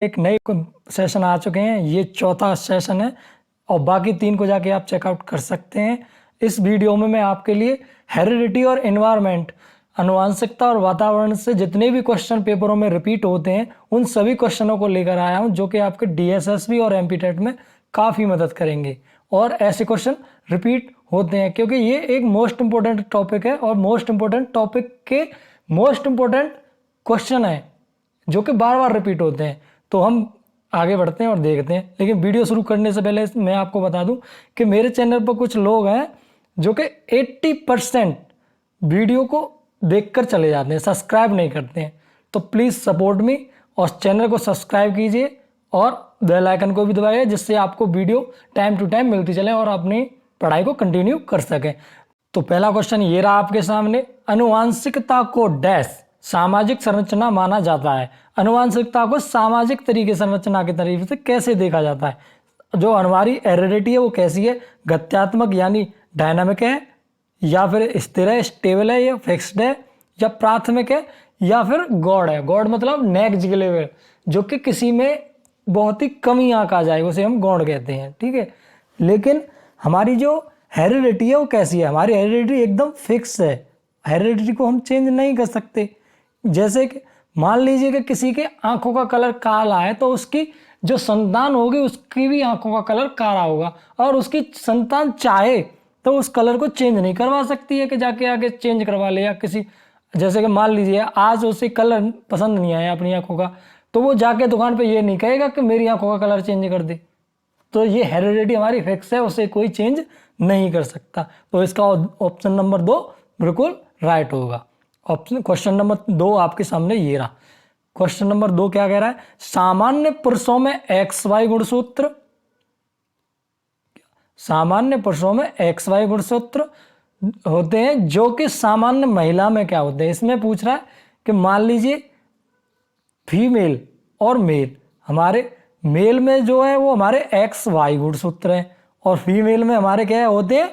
एक नए सेशन आ चुके हैं। ये चौथा सेशन है और बाकी 3 को जाके आप चेकआउट कर सकते हैं। इस वीडियो में मैं आपके लिए हेरिडिटी और एनवायरनमेंट, आनुवंशिकता और वातावरण से जितने भी क्वेश्चन पेपरों में रिपीट होते हैं उन सभी क्वेश्चनों को लेकर आया हूं, जो कि आपके डीएसएसबी और एमपीटेट में काफ़ी मदद करेंगे। और ऐसे क्वेश्चन रिपीट होते हैं क्योंकि ये एक मोस्ट इंपॉर्टेंट टॉपिक है और मोस्ट इंपॉर्टेंट टॉपिक के मोस्ट इंपॉर्टेंट क्वेश्चन है जो कि बार बार रिपीट होते हैं। तो हम आगे बढ़ते हैं और देखते हैं। लेकिन वीडियो शुरू करने से पहले मैं आपको बता दूं कि मेरे चैनल पर कुछ लोग हैं जो कि 80% वीडियो को देखकर चले जाते हैं, सब्सक्राइब नहीं करते हैं। तो प्लीज़ सपोर्ट मी और चैनल को सब्सक्राइब कीजिए और बेल आइकन को भी दबाइए, जिससे आपको वीडियो टाइम टू टाइम मिलती चले और अपनी पढ़ाई को कंटिन्यू कर सकें। तो पहला क्वेश्चन ये रहा आपके सामने। आनुवंशिकता को डैश सामाजिक संरचना माना जाता है। आनुवंशिकता को सामाजिक तरीके संरचना के तरीके से कैसे देखा जाता है? जो हमारी हेरिडिटी है वो कैसी है? गत्यात्मक यानी डायनामिक है, या फिर स्थिर है, स्टेबल है, या फिक्स्ड है, या प्राथमिक है, या फिर गॉड है। गॉड मतलब नेग्लिजिबल, जो कि किसी में बहुत ही कमी आंक आ जाए उसे हम गॉड कहते हैं, ठीक है। लेकिन हमारी जो हेरिडिटी है वो कैसी है? हमारी हेरिडिटी एकदम फिक्स है। हेरिडिटी को हम चेंज नहीं कर सकते। जैसे कि मान लीजिए कि किसी के आंखों का कलर काला है तो उसकी जो संतान होगी उसकी भी आंखों का कलर काला होगा, और उसकी संतान चाहे तो उस कलर को चेंज नहीं करवा सकती है कि जाके आगे चेंज करवा ले। या किसी, जैसे कि मान लीजिए आज उसे कलर पसंद नहीं आया अपनी आंखों का, तो वो जाके दुकान पे ये नहीं कहेगा कि मेरी आंखों का कलर चेंज कर दे। तो ये हेरिडिटी हमारी फिक्स है, उसे कोई चेंज नहीं कर सकता। तो इसका ऑप्शन नंबर 2 बिल्कुल राइट होगा। ऑप्शन क्वेश्चन नंबर 2 आपके सामने ये रहा। क्वेश्चन नंबर 2 क्या कह रहा है? सामान्य पुरुषों में XY गुणसूत्र, सामान्य पुरुषों में XY गुणसूत्र होते हैं, जो कि सामान्य महिला में क्या होते हैं? इसमें पूछ रहा है कि मान लीजिए फीमेल और मेल, हमारे मेल में जो है वो हमारे XY गुणसूत्र हैं और फीमेल में हमारे क्या होते हैं?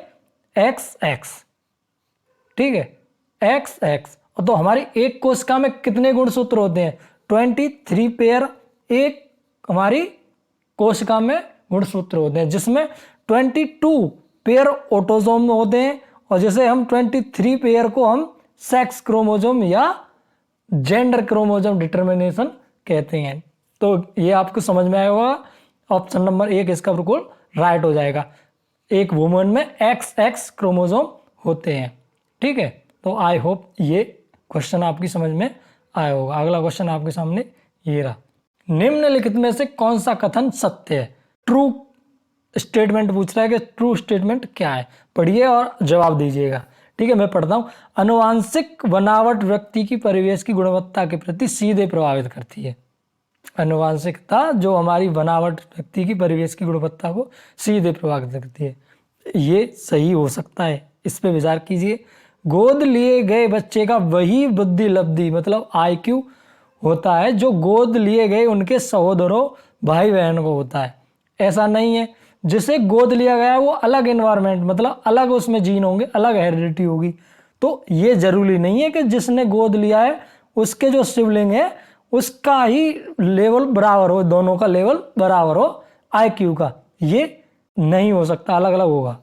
XX, ठीक है, XX। तो हमारी एक कोशिका में कितने गुणसूत्र होते हैं? 23 पेयर एक हमारी कोशिका में गुणसूत्र होते हैं, जिसमें 22 पेयर ऑटोसोम होते हैं, और जैसे हम 23 पेयर को हम सेक्स क्रोमोसोम या जेंडर क्रोमोसोम डिटर्मिनेशन कहते हैं। तो ये आपको समझ में आया होगा। ऑप्शन नंबर 1 इसका बिल्कुल राइट हो जाएगा। एक वुमन में XX क्रोमोसोम होते हैं, ठीक है। तो आई होप ये क्वेश्चन आपकी समझ में आया होगा। अगला क्वेश्चन आपके सामने ये रहा। निम्नलिखित में से कौन सा कथन सत्य है? ट्रू स्टेटमेंट पूछ रहा है कि ट्रू स्टेटमेंट क्या है? पढ़िए और जवाब दीजिएगा, ठीक है। मैं पढ़ता हूँ। आनुवांशिक बनावट व्यक्ति की परिवेश की गुणवत्ता के प्रति सीधे प्रभावित करती है। आनुवांशिकता जो हमारी बनावट व्यक्ति की परिवेश की गुणवत्ता को सीधे प्रभावित करती है, ये सही हो सकता है। इस पे विचार कीजिए। गोद लिए गए बच्चे का वही बुद्धि लब्धि मतलब IQ होता है जो गोद लिए गए उनके सहोदरों भाई बहन को होता है। ऐसा नहीं है जिसे गोद लिया गया है वो अलग एनवायरनमेंट मतलब अलग उसमें जीन होंगे, अलग हेरिडिटी होगी। तो ये जरूरी नहीं है कि जिसने गोद लिया है उसके जो सिबलिंग है उसका ही लेवल बराबर हो, दोनों का लेवल बराबर हो IQ का। ये नहीं हो सकता, अलग अलग होगा,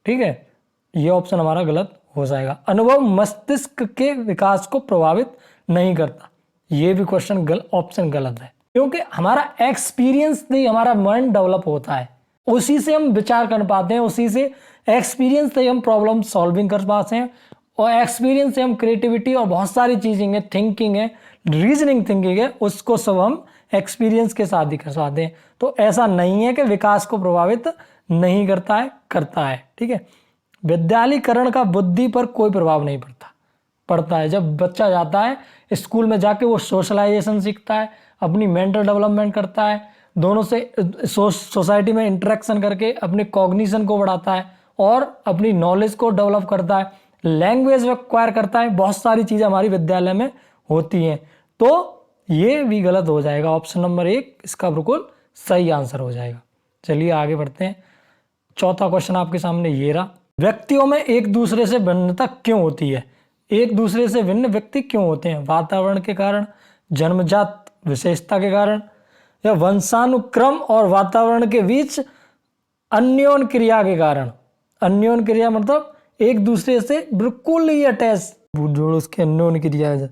ठीक है। ये ऑप्शन हमारा गलत हो जाएगा। अनुभव मस्तिष्क के विकास को प्रभावित नहीं करता, ये भी क्वेश्चन ऑप्शन गलत है, क्योंकि हमारा एक्सपीरियंस से हमारा माइंड डेवलप होता है, उसी से हम विचार कर पाते हैं, उसी से एक्सपीरियंस से हम प्रॉब्लम सॉल्विंग कर पाते हैं, और एक्सपीरियंस से हम क्रिएटिविटी और बहुत सारी चीजें हैं, थिंकिंग है, रीजनिंग थिंकिंग है, उसको सब हम एक्सपीरियंस के साथ ही कर पाते हैं। तो ऐसा नहीं है कि विकास को प्रभावित नहीं करता है, करता है, ठीक है। विद्यालयीकरण का बुद्धि पर कोई प्रभाव नहीं पड़ता है। जब बच्चा जाता है स्कूल में जाके वो सोशलाइजेशन सीखता है, अपनी मेंटल डेवलपमेंट करता है, दोनों से सोसाइटी में इंटरेक्शन करके अपने कॉग्निशन को बढ़ाता है और अपनी नॉलेज को डेवलप करता है, लैंग्वेज एक्वायर करता है, बहुत सारी चीज़ें हमारी विद्यालय में होती हैं। तो ये भी गलत हो जाएगा। ऑप्शन नंबर 1 इसका बिल्कुल सही आंसर हो जाएगा। चलिए आगे बढ़ते हैं। चौथा क्वेश्चन आपके सामने ये रहा। व्यक्तियों में एक दूसरे से भिन्नता क्यों होती है? एक दूसरे से भिन्न व्यक्ति क्यों होते हैं? वातावरण के कारण, जन्मजात विशेषता के कारण, या वंशानुक्रम और वातावरण के बीच अन्योन क्रिया के कारण। अन्योन क्रिया मतलब एक दूसरे से बिल्कुल ही अटैच, जोड़ उसके अन्योन क्रिया है।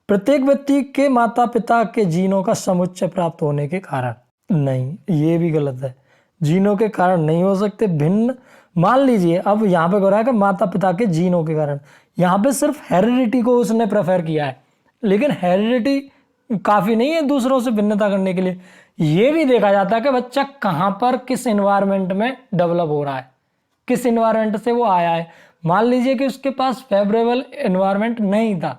प्रत्येक व्यक्ति के माता पिता के जीनों का समुच्चय प्राप्त होने के कारण। नहीं, ये भी गलत है, जीनों के कारण नहीं हो सकते। भिन्न, मान लीजिए अब यहाँ पे हो रहा है कि माता पिता के जीनों के कारण, यहाँ पे सिर्फ हेरिडिटी को उसने प्रेफर किया है, लेकिन हेरिडिटी काफी नहीं है दूसरों से भिन्नता करने के लिए। ये भी देखा जाता है कि बच्चा कहाँ पर किस एनवायरनमेंट में डेवलप हो रहा है, किस एनवायरनमेंट से वो आया है। मान लीजिए कि उसके पास फेवरेबल एनवायरनमेंट नहीं था,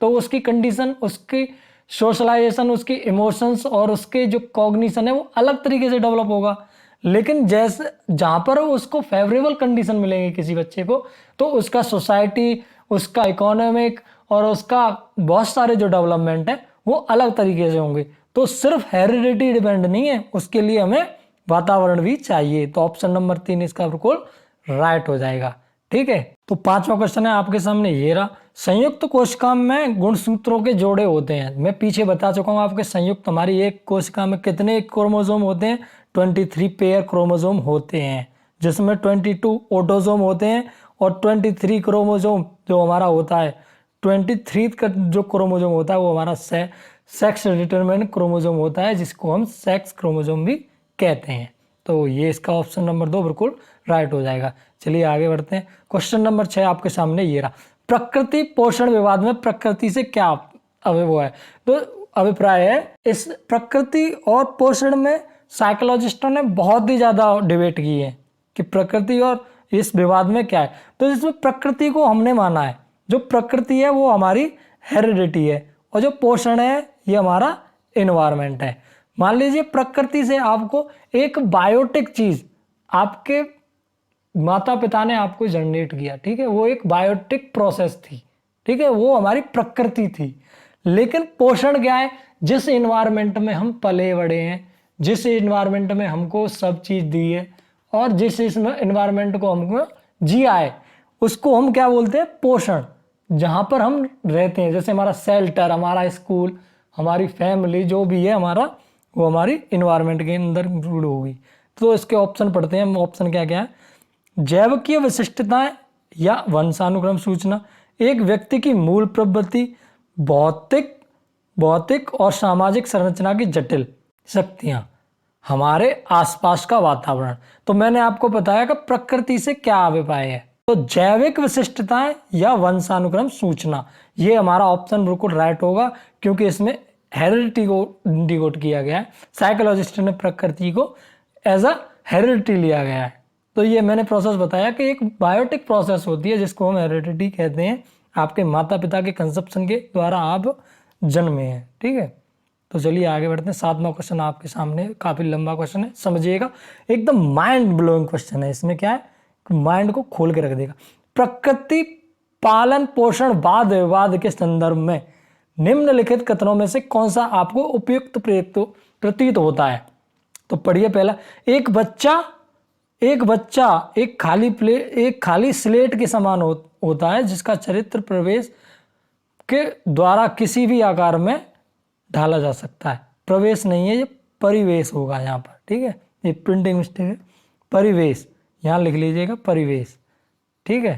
तो उसकी कंडीशन, उसकी सोशलाइजेशन, उसकी इमोशंस और उसके जो कॉग्निशन है वो अलग तरीके से डेवलप होगा। लेकिन जैसे जहाँ पर उसको फेवरेबल कंडीशन मिलेंगे किसी बच्चे को, तो उसका सोसाइटी, उसका इकोनॉमिक और उसका बहुत सारे जो डेवलपमेंट है वो अलग तरीके से होंगे। तो सिर्फ हेरिडिटी डिपेंड नहीं है, उसके लिए हमें वातावरण भी चाहिए। तो ऑप्शन नंबर 3 इसका बिल्कुल राइट हो जाएगा। ठीक है, तो 5वां क्वेश्चन है आपके सामने ये रहा। संयुक्त कोशिका में गुणसूत्रों के जोड़े होते हैं। मैं पीछे बता चुका हूं आपके संयुक्त, हमारी एक कोशिका में कितने क्रोमोसोम होते हैं? 23 पेयर क्रोमोसोम होते हैं, जिसमें 22 ऑटोसोम होते हैं और 23 क्रोमोसोम जो हमारा होता है, 23 का जो क्रोमोसोम होता है वो हमारा सेक्स डिटरमिनेंट क्रोमोसोम होता है, जिसको हम सेक्स क्रोमोसोम भी कहते हैं। तो ये इसका ऑप्शन नंबर 2 बिल्कुल राइट हो जाएगा। चलिए आगे बढ़ते हैं। क्वेश्चन नंबर 6 आपके सामने ये रहा। प्रकृति पोषण विवाद में प्रकृति से क्या वो है? तो अभिप्राय है, इस प्रकृति और पोषण में साइकोलॉजिस्टों ने बहुत ही ज्यादा डिबेट की है कि प्रकृति और इस विवाद में क्या है। तो इसमें प्रकृति को हमने माना है, जो प्रकृति है वो हमारी हेरिडिटी है, और जो पोषण है ये हमारा एनवायरमेंट है। मान लीजिए प्रकृति से आपको एक बायोटिक चीज, आपके माता पिता ने आपको जनरेट किया, ठीक है, वो एक बायोटिक प्रोसेस थी, ठीक है, वो हमारी प्रकृति थी। लेकिन पोषण क्या है? जिस एनवायरमेंट में हम पले बड़े हैं, जिस एनवायरमेंट में हमको सब चीज दी है और जिस एनवायरमेंट को हमको जिया है, उसको हम क्या बोलते हैं? पोषण। जहां पर हम रहते हैं, जैसे हमारा शेल्टर, हमारा स्कूल, हमारी फैमिली, जो भी है हमारा, वो हमारी एनवायरमेंट के अंदर इंक्लूड होगी। तो इसके ऑप्शन पढ़ते हैं हम। ऑप्शन क्या क्या है? जैविकीय विशिष्टताएं या वंशानुक्रम सूचना, एक व्यक्ति की मूल प्रवृत्ति, भौतिक और सामाजिक संरचना की जटिल शक्तियां, हमारे आसपास का वातावरण। तो मैंने आपको बताया कि प्रकृति से क्या अभिप्राय है। तो जैविक विशिष्टताएं या वंशानुक्रम सूचना, ये हमारा ऑप्शन बिल्कुल राइट होगा, क्योंकि इसमें हेरिडिटी को डिकोड किया गया है। साइकोलॉजिस्ट ने प्रकृति को एज अ हेरिडिटी लिया गया है। तो ये मैंने प्रोसेस बताया कि एक बायोटिक प्रोसेस होती है जिसको हम हेरिडिटी कहते हैं। आपके माता पिता के कंसेप्शन के द्वारा आप जन्मे हैं, ठीक है। तो चलिए आगे बढ़ते हैं। 7वां क्वेश्चन आपके सामने, काफी लंबा क्वेश्चन है, समझिएगा, एकदम माइंड ब्लोइंग क्वेश्चन है। इसमें क्या है, माइंड को खोल के रख देगा। प्रकृति पालन पोषण वाद विवाद के संदर्भ में निम्नलिखित कथनों में से कौन सा आपको उपयुक्त प्रतीत होता है? तो पढ़िए पहला, एक बच्चा एक खाली स्लेट के समान होता है, जिसका चरित्र प्रवेश के द्वारा किसी भी आकार में ढाला जा सकता है। प्रवेश नहीं है, ये परिवेश होगा यहाँ पर, ठीक है, ये प्रिंटिंग मिस्टेक है। परिवेश यहाँ लिख लीजिएगा, परिवेश, ठीक है।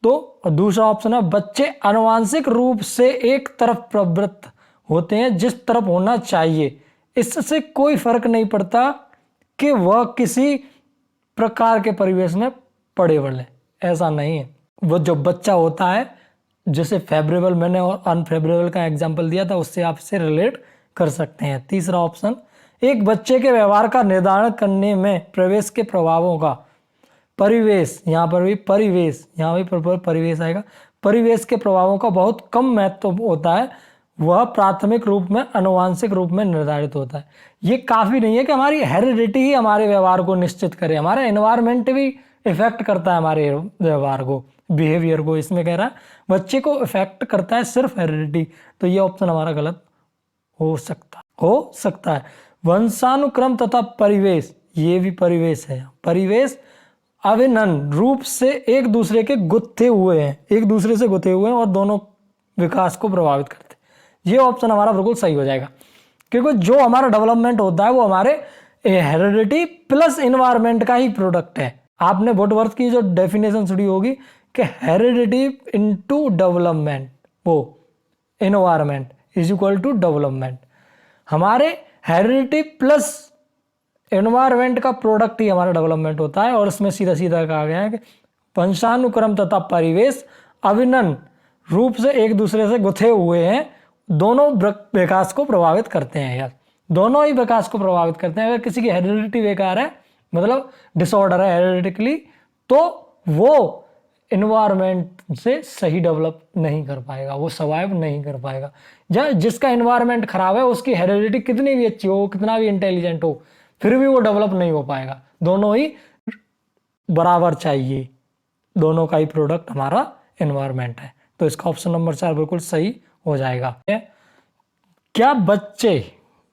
तो दूसरा ऑप्शन है, बच्चे आनुवांशिक रूप से एक तरफ प्रवृत्त होते हैं, जिस तरफ होना चाहिए। इससे कोई फर्क नहीं पड़ता कि वह किसी प्रकार के परिवेश में पड़े बढ़े, ऐसा नहीं है। वो जो बच्चा होता है, जैसे फेवरेबल मैंने और अनफेवरेबल का एग्जांपल दिया था, उससे आप इसे रिलेट कर सकते हैं। तीसरा ऑप्शन, एक बच्चे के व्यवहार का निर्धारण करने में प्रवेश के प्रभावों का परिवेश, यहाँ पर भी परिवेश, यहाँ भी परिवेश आएगा। परिवेश के प्रभावों का बहुत कम महत्व होता है, वह प्राथमिक रूप में आनुवांशिक रूप में निर्धारित होता है। ये काफी नहीं है कि हमारी हेरिडिटी ही हमारे व्यवहार को निश्चित करे, हमारा एनवायरमेंट भी इफेक्ट करता है हमारे व्यवहार को, बिहेवियर को। इसमें कह रहा है बच्चे को इफेक्ट करता है सिर्फ हेरिडिटी। तो ये ऑप्शन हमारा गलत हो सकता है। वंशानुक्रम तथा परिवेश, ये भी परिवेश है। परिवेश अभिन्न रूप से एक दूसरे से गुथे हुए हैं और दोनों विकास को प्रभावित करते हैं। ये ऑप्शन हमारा बिल्कुल सही हो जाएगा। क्योंकि जो हमारा डेवलपमेंट होता है वो हमारे हेरिडिटी प्लस इन्वायरमेंट का ही प्रोडक्ट है। आपने वुडवर्थ की जो डेफिनेशन सुनी होगी कि हेरिडिटी इनटू डेवलपमेंट, वो environment is equal to development. हमारे हेरिडिटी प्लस एनवायरमेंट का प्रोडक्ट ही हमारा डेवलपमेंट होता है। और इसमें सीधा सीधा कहा गया है कि वंशानुक्रम तथा परिवेश अभिन्न रूप से एक दूसरे से गुथे हुए हैं, दोनों विकास को प्रभावित करते हैं यार, दोनों ही विकास को प्रभावित करते हैं। अगर किसी की हेरिडिटी बेकार है, मतलब डिसऑर्डर है हेरिडिटिकली, तो वो इन्वायरमेंट से सही डेवलप नहीं कर पाएगा, वो सर्वाइव नहीं कर पाएगा। जिसका इन्वायरमेंट खराब है उसकी हेरिडिटी कितनी भी अच्छी हो, कितना भी इंटेलिजेंट हो, फिर भी वो डेवलप नहीं हो पाएगा। दोनों ही बराबर चाहिए, दोनों का ही प्रोडक्ट हमारा एनवायरनमेंट है। तो इसका ऑप्शन नंबर 4 बिल्कुल सही हो जाएगा। क्या बच्चे,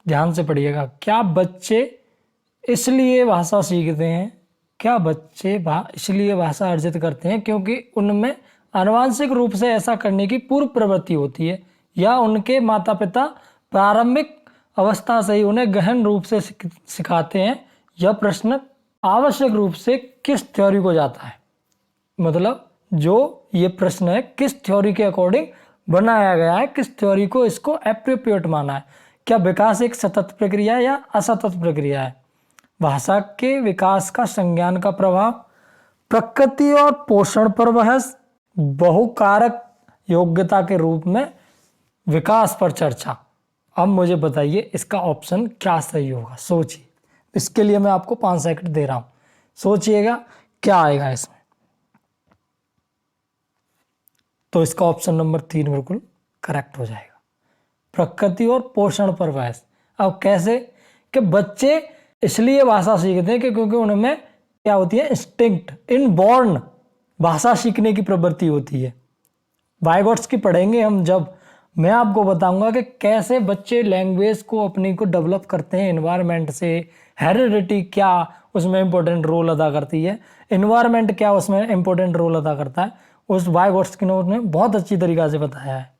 ध्यान से पढ़िएगा, क्या बच्चे इसलिए भाषा सीखते हैं, क्या बच्चे इसलिए भाषा अर्जित करते हैं क्योंकि उनमें आनुवांशिक रूप से ऐसा करने की पूर्व प्रवृत्ति होती है, या उनके माता पिता प्रारंभिक अवस्था से ही उन्हें गहन रूप से सिखाते हैं। यह प्रश्न आवश्यक रूप से किस थ्योरी को जाता है, मतलब जो ये प्रश्न है किस थ्योरी के अकॉर्डिंग बनाया गया है, किस थ्योरी को इसको एप्रोप्रिएट माना है। क्या विकास एक सतत प्रक्रिया या असतत प्रक्रिया है? भाषा के विकास का संज्ञान का प्रभाव, प्रकृति और पोषण पर बहस, बहुकारक योग्यता के रूप में विकास पर चर्चा। अब मुझे बताइए इसका ऑप्शन क्या सही होगा, सोचिए। इसके लिए मैं आपको 5 सेकंड दे रहा हूं, सोचिएगा क्या आएगा इसमें। तो इसका ऑप्शन नंबर 3 बिल्कुल करेक्ट हो जाएगा, प्रकृति और पोषण पर बहस। अब कैसे कि बच्चे इसलिए भाषा सीखते हैं कि क्योंकि उनमें क्या होती है, इंस्टिंक्ट, इनबॉर्न भाषा सीखने की प्रवृत्ति होती है। वाइगॉट्स की पढ़ेंगे हम जब, मैं आपको बताऊंगा कि कैसे बच्चे लैंग्वेज को अपनी को डेवलप करते हैं एनवायरनमेंट से। हेरिडिटी क्या उसमें इंपॉर्टेंट रोल अदा करती है, एनवायरनमेंट क्या उसमें इंपॉर्टेंट रोल अदा करता है, उस वाइगॉट्स की नोट ने बहुत अच्छी तरीक़ा से बताया है।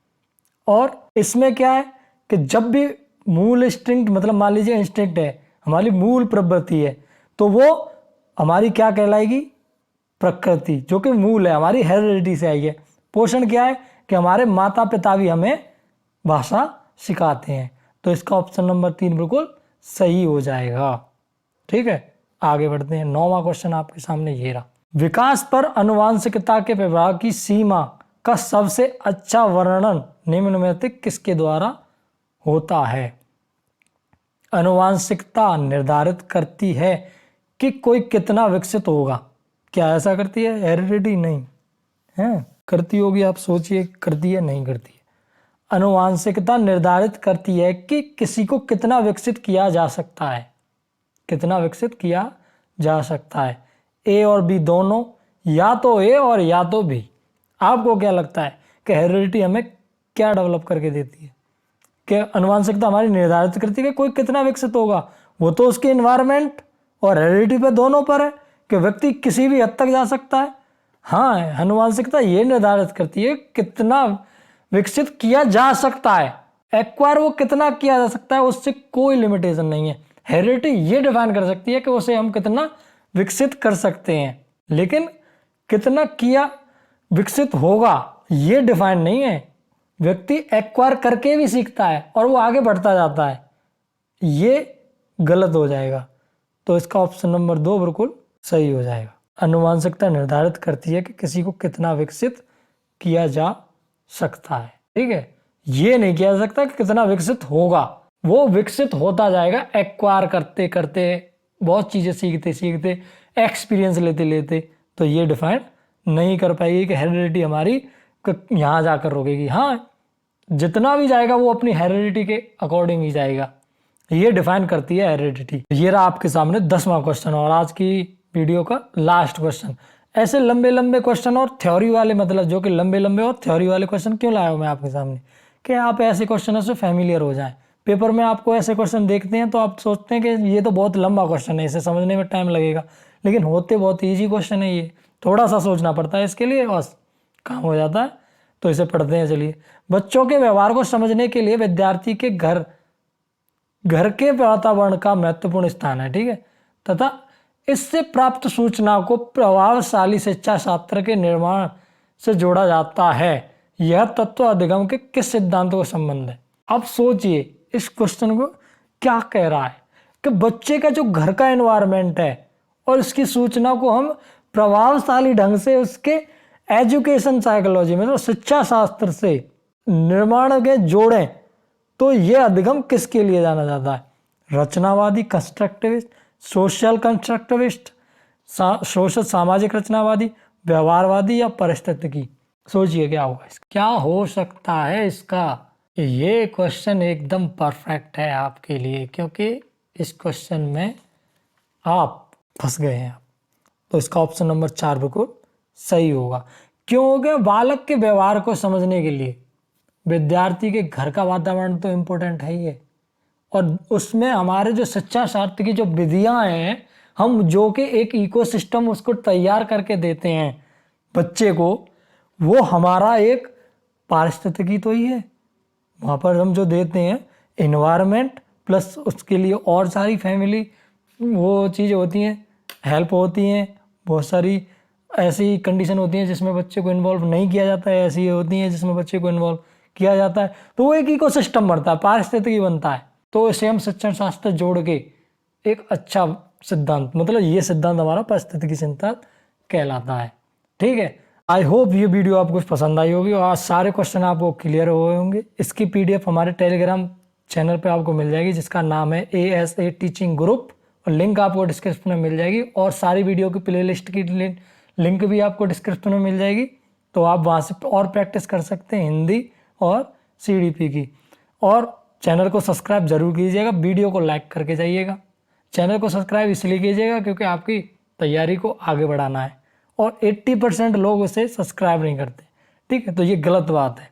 और इसमें क्या है कि जब भी मूल इंस्टिंक्ट, मतलब मान लीजिए इंस्टिंक्ट है हमारी मूल प्रवृत्ति है, तो वो हमारी क्या कहलाएगी, प्रकृति, जो कि मूल है हमारी हेरिडिटी से आई है। पोषण क्या है कि हमारे माता पिता भी हमें भाषा सिखाते हैं। तो इसका ऑप्शन नंबर 3 बिल्कुल सही हो जाएगा। ठीक है, आगे बढ़ते हैं। 9वां क्वेश्चन आपके सामने ये रहा, विकास पर आनुवांशिकता के प्रभाव की सीमा का सबसे अच्छा वर्णन निम्न में से किसके द्वारा होता है? आनुवांशिकता निर्धारित करती है कि कोई कितना विकसित होगा। क्या ऐसा करती है? हेरिडिटी नहीं है, करती होगी, आप सोचिए करती है नहीं करती है। आनुवांशिकता निर्धारित करती है कि किसी को कितना विकसित किया जा सकता है, कितना विकसित किया जा सकता है। ए और बी दोनों, या तो ए और या तो बी। आपको क्या लगता है कि हेरिडिटी हमें क्या डेवलप करके देती है? कि आनुवांशिकता हमारी निर्धारित करती है कि कोई कितना विकसित होगा, वो तो उसके एनवायरनमेंट और हेरिडिटी पे दोनों पर है कि व्यक्ति किसी भी हद तक जा सकता है। हाँ, आनुवांशिकता ये निर्धारित करती है कितना विकसित किया जा सकता है, एक्वायर वो कितना किया जा सकता है, उससे कोई लिमिटेशन नहीं है। हेरिडिटी ये डिफाइन कर सकती है कि उसे हम कितना विकसित कर सकते हैं, लेकिन कितना किया विकसित होगा ये डिफाइन नहीं है। व्यक्ति एक्वायर करके भी सीखता है और वो आगे बढ़ता जाता है, ये गलत हो जाएगा। तो इसका ऑप्शन नंबर 2 बिल्कुल सही हो जाएगा। आनुवांशिकता निर्धारित करती है कि किसी को कितना विकसित किया जा सकता है। ठीक है, ये नहीं किया जा सकता कि कितना विकसित होगा, वो विकसित होता जाएगा एक्वायर करते करते, बहुत चीज़ें सीखते सीखते, एक्सपीरियंस लेते लेते। तो ये डिफाइन नहीं कर पाएगी कि हेरिडिटी हमारी यहाँ जाकर रोकेगी। हाँ, जितना भी जाएगा वो अपनी हेरिडिटी के अकॉर्डिंग ही जाएगा, ये डिफाइन करती है हेरिडिटी। ये रहा आपके सामने 10वां क्वेश्चन और आज की वीडियो का लास्ट क्वेश्चन। ऐसे लंबे लंबे क्वेश्चन और थ्योरी वाले, मतलब जो कि लंबे लंबे और थ्योरी वाले क्वेश्चन क्यों लाया हूँ मैं आपके सामने, कि आप ऐसे क्वेश्चनों से फैमिलियर हो जाएं। पेपर में आपको ऐसे क्वेश्चन देखते हैं तो आप सोचते हैं कि ये तो बहुत लंबा क्वेश्चन है, इसे समझने में टाइम लगेगा, लेकिन होते बहुत ईजी क्वेश्चन है ये। थोड़ा सा सोचना पड़ता है इसके लिए, बस काम हो जाता है। तो इसे पढ़ते हैं। चलिए, बच्चों के व्यवहार को समझने के लिए विद्यार्थी के घर घर के वातावरण का महत्वपूर्ण स्थान है, ठीक है, तथा इससे प्राप्त सूचना को प्रभावशाली शिक्षा शास्त्र के निर्माण से जोड़ा जाता है। यह तत्व अधिगम के किस सिद्धांत को संबंध है? अब सोचिए इस क्वेश्चन को क्या कह रहा है कि बच्चे का जो घर का एनवायरनमेंट है और इसकी सूचना को हम प्रभावशाली ढंग से उसके एजुकेशन साइकोलॉजी में, तो शिक्षा शास्त्र से निर्माण के जोड़ें, तो यह अधिगम किसके लिए जाना जाता है? रचनावादी कंस्ट्रक्टिविस्ट, सोशल कंस्ट्रक्टिविस्ट, सोशल सामाजिक रचनावादी, व्यवहारवादी या पारिस्थितिकी? सोचिए क्या होगा इसका, क्या हो सकता है इसका। ये क्वेश्चन एकदम परफेक्ट है आपके लिए, क्योंकि इस क्वेश्चन में आप फंस गए हैं। तो इसका ऑप्शन नंबर 4 बिल्कुल सही होगा। क्योंकि बालक के व्यवहार को समझने के लिए विद्यार्थी के घर का वातावरण तो इम्पोर्टेंट है ही है, और उसमें हमारे जो शिक्षा शास्त्र की जो विधियां हैं, हम जो कि एक इकोसिस्टम उसको तैयार करके देते हैं बच्चे को, वो हमारा एक पारिस्थितिकी तो ही है। वहाँ पर हम जो देते हैं इन्वायरमेंट प्लस उसके लिए और सारी फैमिली वो चीज़ होती हैं, हेल्प होती हैं, बहुत सारी ऐसी कंडीशन होती हैं जिसमें बच्चे को इन्वॉल्व नहीं किया जाता है, ऐसी होती हैं जिसमें बच्चे को इन्वॉल्व किया जाता है, तो वो एक इकोसिस्टम बनता है, पारिस्थितिकी बनता है। तो इसे हम शिक्षण शास्त्र जोड़ के एक अच्छा सिद्धांत, मतलब ये सिद्धांत हमारा पारिस्थितिकी सिद्धांत कहलाता है, ठीक है। आई होप ये वीडियो आपको पसंद आई होगी और आज सारे क्वेश्चन आपको क्लियर हुए होंगे। इसकी पीडीएफ हमारे टेलीग्राम चैनल पे आपको मिल जाएगी, जिसका नाम है ASA टीचिंग ग्रुप, और लिंक आपको डिस्क्रिप्शन में मिल जाएगी, और सारी वीडियो की प्लेलिस्ट की लिंक भी आपको डिस्क्रिप्शन में मिल जाएगी। तो आप वहाँ से और प्रैक्टिस कर सकते हैं हिंदी और CDP की। और चैनल को सब्सक्राइब जरूर कीजिएगा, वीडियो को लाइक करके जाइएगा। चैनल को सब्सक्राइब इसलिए कीजिएगा क्योंकि आपकी तैयारी को आगे बढ़ाना है, और 80% लोग उसे सब्सक्राइब नहीं करते, ठीक है, तो ये गलत बात है।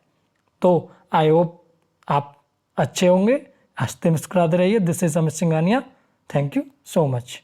तो आई होप आप अच्छे होंगे, हंसते मुस्कुराते रहिए। This is Amit Singhania, thank you so much.